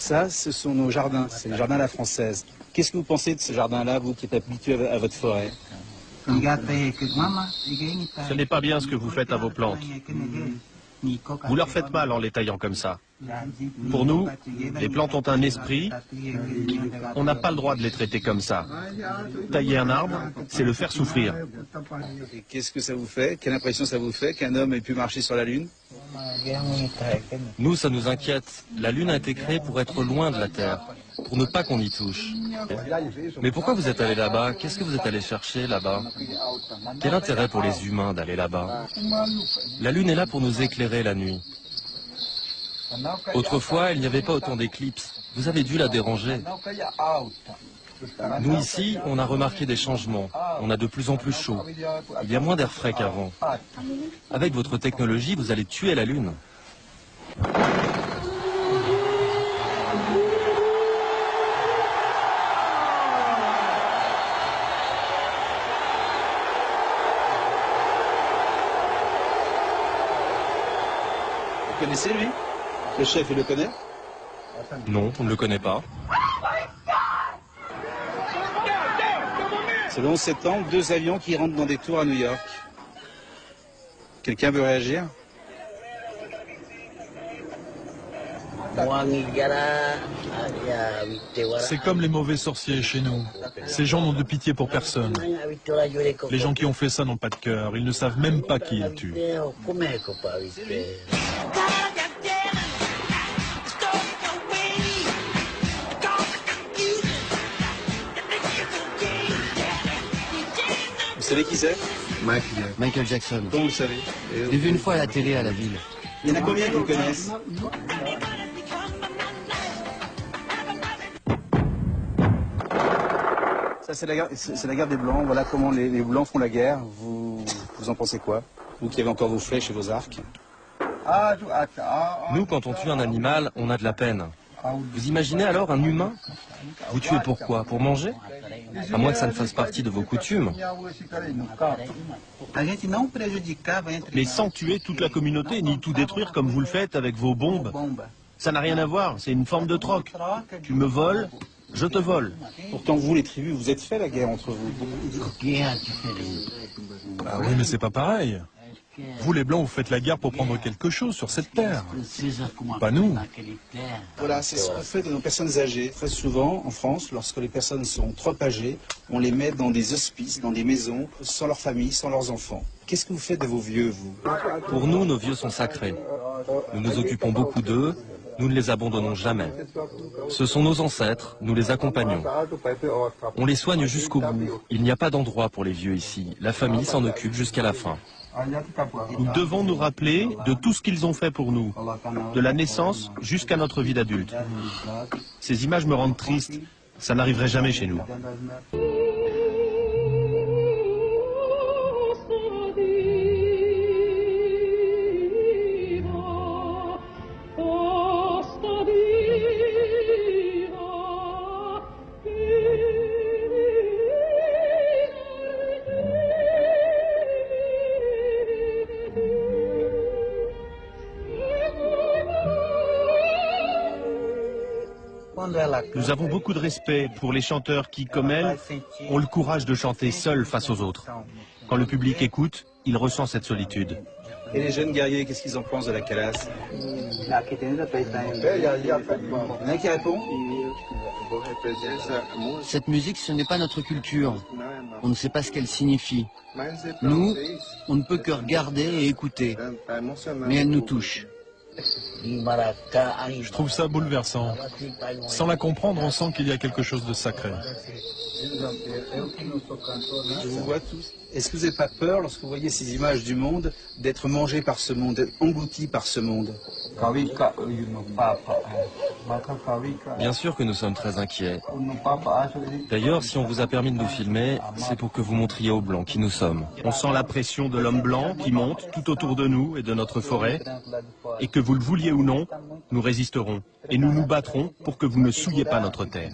Ça, ce sont nos jardins, c'est le jardin à la française. Qu'est-ce que vous pensez de ce jardin-là, vous qui êtes habitué à votre forêt? Ce n'est pas bien ce que vous faites à vos plantes. Vous leur faites mal en les taillant comme ça. Pour nous, les plantes ont un esprit. On n'a pas le droit de les traiter comme ça. Tailler un arbre, c'est le faire souffrir. Et qu'est-ce que ça vous fait? Quelle impression ça vous fait qu'un homme ait pu marcher sur la Lune? Nous, ça nous inquiète. La Lune a été créée pour être loin de la Terre, pour ne pas qu'on y touche. Mais pourquoi vous êtes allé là-bas? Qu'est-ce que vous êtes allé chercher là-bas? Quel intérêt pour les humains d'aller là-bas? La Lune est là pour nous éclairer la nuit. Autrefois, il n'y avait pas autant d'éclipses. Vous avez dû la déranger. Nous ici, on a remarqué des changements. On a de plus en plus chaud. Il y a moins d'air frais qu'avant. Avec votre technologie, vous allez tuer la Lune. Vous connaissez lui? Le chef, il le connaît? Non, on ne le connaît pas. C'est le 11 septembre, 2 avions qui rentrent dans des tours à New York. Quelqu'un veut réagir? C'est comme les mauvais sorciers chez nous. Ces gens n'ont de pitié pour personne. Les gens qui ont fait ça n'ont pas de cœur. Ils ne savent même pas qui ils tuent. Vous savez qui c'est? Michael Jackson. Comment vous le savez? Je l'ai vu une fois à la télé à la ville. Il y en a combien qui le connaissent? Ça, c'est la guerre des Blancs. Voilà comment les Blancs font la guerre. Vous en pensez quoi? Vous qui avez encore vos flèches et vos arcs. Nous, quand on tue un animal, on a de la peine. Vous imaginez alors un humain? Vous tuez pourquoi? Pour manger? À moins que ça ne fasse partie de vos coutumes. Mais sans tuer toute la communauté, ni tout détruire comme vous le faites avec vos bombes. Ça n'a rien à voir, c'est une forme de troc. Tu me voles, je te vole. Pourtant, vous, les tribus, vous êtes fait la guerre entre vous. Ah oui, mais c'est pas pareil. Vous, les Blancs, vous faites la guerre pour prendre quelque chose sur cette terre. Pas nous. Voilà, c'est ce qu'on fait de nos personnes âgées. Très souvent, en France, lorsque les personnes sont trop âgées, on les met dans des hospices, dans des maisons, sans leur famille, sans leurs enfants. Qu'est-ce que vous faites de vos vieux, vous? Pour nous, nos vieux sont sacrés. Nous nous occupons beaucoup d'eux, nous ne les abandonnons jamais. Ce sont nos ancêtres, nous les accompagnons. On les soigne jusqu'au bout. Il n'y a pas d'endroit pour les vieux ici. La famille s'en occupe jusqu'à la fin. Nous devons nous rappeler de tout ce qu'ils ont fait pour nous, de la naissance jusqu'à notre vie d'adulte. Ces images me rendent triste, ça n'arriverait jamais chez nous. Nous avons beaucoup de respect pour les chanteurs qui, comme elle, ont le courage de chanter seuls face aux autres. Quand le public écoute, il ressent cette solitude. Et les jeunes guerriers, qu'est-ce qu'ils en pensent de la calasse? Il y en a qui répond? Cette musique, ce n'est pas notre culture. On ne sait pas ce qu'elle signifie. Nous, on ne peut que regarder et écouter. Mais elle nous touche. Je trouve ça bouleversant. Sans la comprendre, on sent qu'il y a quelque chose de sacré. Je vous vois tous. Est-ce que vous n'avez pas peur, lorsque vous voyez ces images du monde, d'être mangé par ce monde, d'être englouti par ce monde? Bien sûr que nous sommes très inquiets. D'ailleurs, si on vous a permis de nous filmer, c'est pour que vous montriez aux Blancs qui nous sommes. On sent la pression de l'homme blanc qui monte tout autour de nous et de notre forêt. Et que vous le vouliez ou non, nous résisterons. Et nous nous battrons pour que vous ne souilliez pas notre terre.